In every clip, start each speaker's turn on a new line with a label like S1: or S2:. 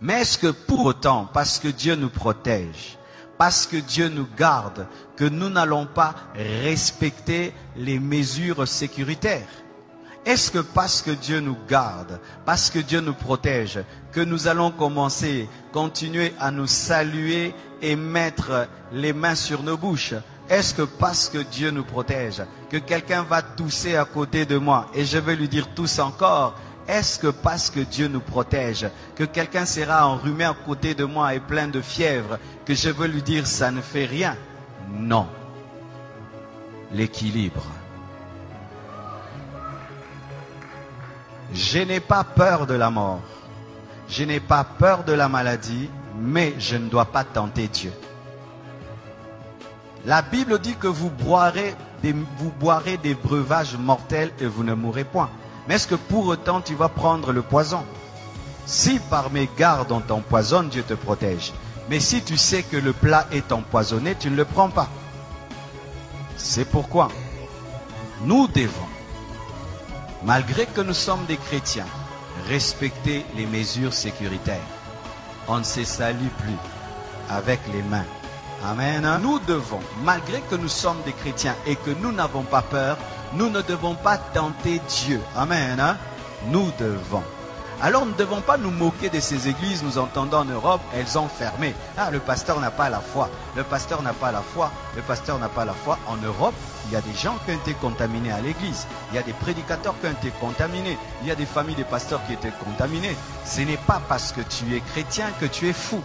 S1: Mais est-ce que pour autant, parce que Dieu nous protège, parce que Dieu nous garde, que nous n'allons pas respecter les mesures sécuritaires? Est-ce que parce que Dieu nous garde, parce que Dieu nous protège, que nous allons continuer à nous saluer et mettre les mains sur nos bouches? Est-ce que parce que Dieu nous protège, que quelqu'un va tousser à côté de moi et je vais lui dire tousse encore? Est-ce que parce que Dieu nous protège, que quelqu'un sera enrhumé à côté de moi et plein de fièvre, que je veux lui dire ça ne fait rien? Non. L'équilibre. Je n'ai pas peur de la mort. Je n'ai pas peur de la maladie, mais je ne dois pas tenter Dieu. La Bible dit que vous boirez des breuvages mortels et vous ne mourrez point. Mais est-ce que pour autant tu vas prendre le poison? Si par mes gardes on t'empoisonne, Dieu te protège. Mais si tu sais que le plat est empoisonné, tu ne le prends pas. C'est pourquoi nous devons, malgré que nous sommes des chrétiens, respecter les mesures sécuritaires. On ne se salue plus avec les mains. Amen. Nous devons, malgré que nous sommes des chrétiens et que nous n'avons pas peur, nous ne devons pas tenter Dieu. Amen. Nous devons. Alors nous ne devons pas nous moquer de ces églises. Nous entendons en Europe, elles ont fermé. Ah, le pasteur n'a pas la foi. Le pasteur n'a pas la foi. Le pasteur n'a pas la foi. En Europe, il y a des gens qui ont été contaminés à l'église. Il y a des prédicateurs qui ont été contaminés. Il y a des familles de pasteurs qui ont été contaminées. Ce n'est pas parce que tu es chrétien que tu es fou.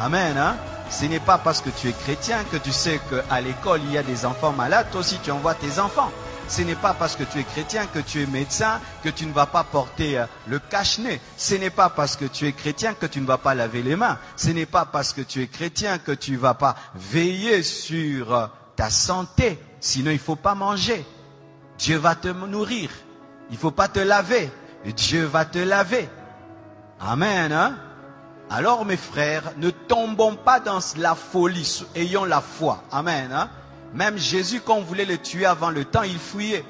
S1: Amen. Hein? Ce n'est pas parce que tu es chrétien que tu sais qu'à l'école il y a des enfants malades. Toi aussi tu envoies tes enfants. Ce n'est pas parce que tu es chrétien que tu es médecin que tu ne vas pas porter le cache-nez. Ce n'est pas parce que tu es chrétien que tu ne vas pas laver les mains. Ce n'est pas parce que tu es chrétien que tu ne vas pas veiller sur ta santé. Sinon il ne faut pas manger. Dieu va te nourrir. Il ne faut pas te laver. Dieu va te laver. Amen. Hein? Alors mes frères, ne tombons pas dans la folie, ayons la foi. Amen. Hein? Même Jésus, quand on voulait le tuer avant le temps, il fuyait.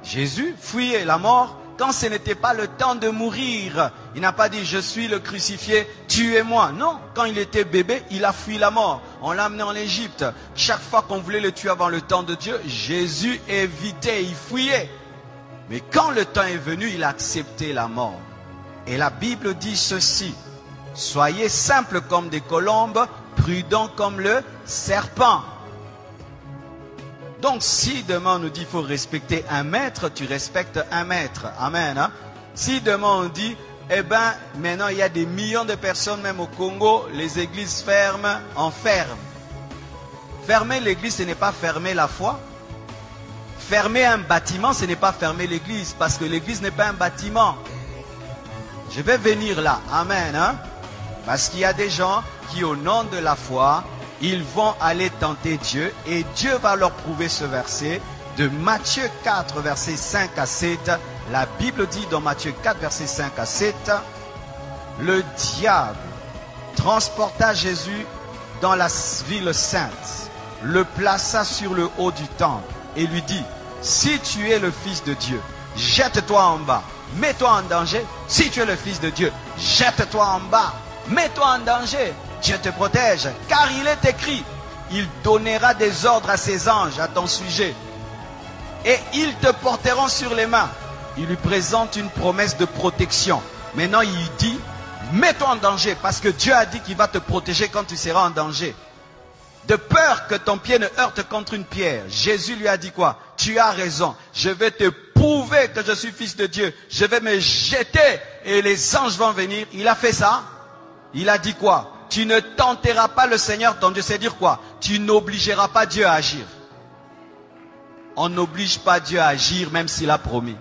S1: Jésus fuyait la mort quand ce n'était pas le temps de mourir. Il n'a pas dit je suis le crucifié, tuez-moi. Non, quand il était bébé, il a fui la mort. On l'a amené en Égypte. Chaque fois qu'on voulait le tuer avant le temps de Dieu, Jésus évitait, il fuyait. Mais quand le temps est venu, il a accepté la mort. Et la Bible dit ceci: soyez simples comme des colombes, prudents comme le serpent. Donc si demain on nous dit qu'il faut respecter un maître, tu respectes un maître. Amen. Hein? Si demain on dit, eh bien maintenant il y a des millions de personnes, même au Congo, les églises ferment, on ferme. Fermer l'église, ce n'est pas fermer la foi. Fermer un bâtiment, ce n'est pas fermer l'église, parce que l'église n'est pas un bâtiment. Je vais venir là, amen, hein? Parce qu'il y a des gens qui, au nom de la foi, ils vont aller tenter Dieu et Dieu va leur prouver ce verset de Matthieu 4, versets 5 à 7. La Bible dit dans Matthieu 4, versets 5 à 7, le diable transporta Jésus dans la ville sainte, le plaça sur le haut du temple et lui dit, si tu es le Fils de Dieu, jette-toi en bas. Mets-toi en danger. Si tu es le Fils de Dieu, jette-toi en bas. Mets-toi en danger. Dieu te protège. Car il est écrit, il donnera des ordres à ses anges à ton sujet. Et ils te porteront sur les mains. Il lui présente une promesse de protection. Maintenant, il dit, mets-toi en danger. Parce que Dieu a dit qu'il va te protéger quand tu seras en danger. De peur que ton pied ne heurte contre une pierre. Jésus lui a dit quoi? Tu as raison. Je vais te prouver que je suis Fils de Dieu. Je vais me jeter et les anges vont venir. Il a fait ça. Il a dit quoi? Tu ne tenteras pas le Seigneur ton Dieu. C'est dire quoi? Tu n'obligeras pas Dieu à agir. On n'oblige pas Dieu à agir même s'il a promis.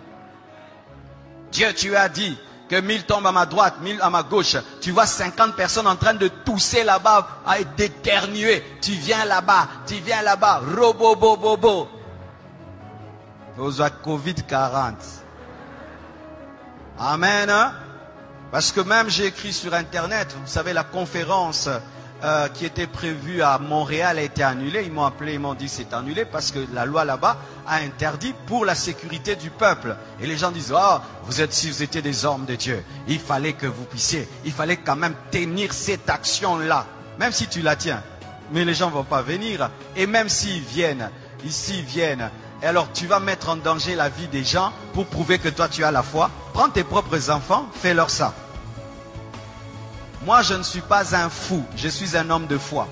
S1: Dieu, tu as dit que 1000 tombent à ma droite, 1000 à ma gauche. Tu vois 50 personnes en train de tousser là-bas, à d'éternuer. Tu viens là-bas, robo-bo-bo-bo. Vous avez Covid-40. Amen. Hein? Parce que même j'ai écrit sur Internet, vous savez, la conférence qui était prévue à Montréal a été annulée. Ils m'ont appelé, ils m'ont dit c'est annulé parce que la loi là-bas a interdit pour la sécurité du peuple. Et les gens disent, oh, si vous étiez des hommes de Dieu, il fallait que vous puissiez, il fallait quand même tenir cette action-là. Même si tu la tiens, mais les gens ne vont pas venir. Et même s'ils viennent, ici ils viennent, et alors tu vas mettre en danger la vie des gens pour prouver que toi tu as la foi. Prends tes propres enfants, fais-leur ça. Moi je ne suis pas un fou, je suis un homme de foi.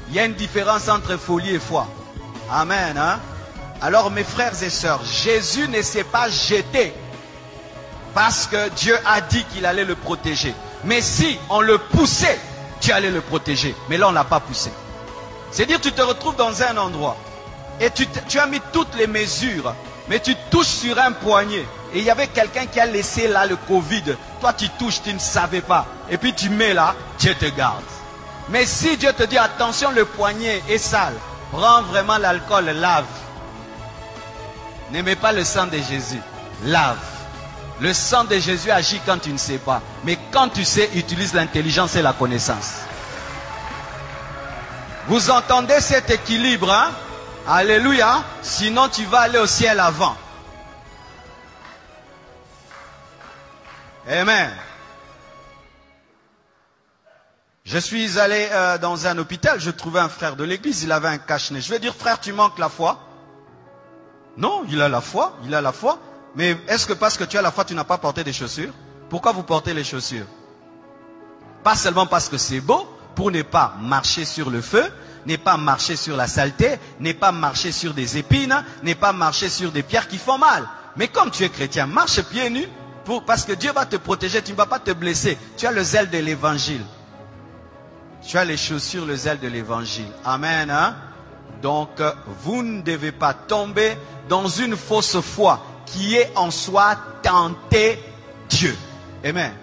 S1: Il y a une différence entre folie et foi. Amen. Hein? Alors mes frères et sœurs, Jésus ne s'est pas jeté parce que Dieu a dit qu'il allait le protéger. Mais si on le poussait, Dieu allait le protéger. Mais là on ne l'a pas poussé. C'est-à-dire tu te retrouves dans un endroit et tu as mis toutes les mesures, mais tu touches sur un poignet. Et il y avait quelqu'un qui a laissé là le Covid. Toi tu touches, tu ne savais pas. Et puis tu mets là, Dieu te garde. Mais si Dieu te dit attention, le poignet est sale, prends vraiment l'alcool, lave. N'aimez pas le sang de Jésus, lave. Le sang de Jésus agit quand tu ne sais pas. Mais quand tu sais, utilise l'intelligence et la connaissance. Vous entendez cet équilibre, hein? Alléluia. Sinon tu vas aller au ciel avant. Amen. Je suis allé dans un hôpital, je trouvais un frère de l'église, il avait un cache-nez. Je vais dire, frère, tu manques la foi? Non, il a la foi, il a la foi. Mais est-ce que parce que tu as la foi, tu n'as pas porté des chaussures? Pourquoi vous portez les chaussures? Pas seulement parce que c'est beau, pour ne pas marcher sur le feu, ne pas marcher sur la saleté, ne pas marcher sur des épines, ne pas marcher sur des pierres qui font mal. Mais comme tu es chrétien, marche pieds nus, parce que Dieu va te protéger, tu ne vas pas te blesser. Tu as le zèle de l'évangile. Tu as les chaussures, le zèle de l'évangile. Amen. Hein? Donc, vous ne devez pas tomber dans une fausse foi qui est en soi tenter Dieu. Amen.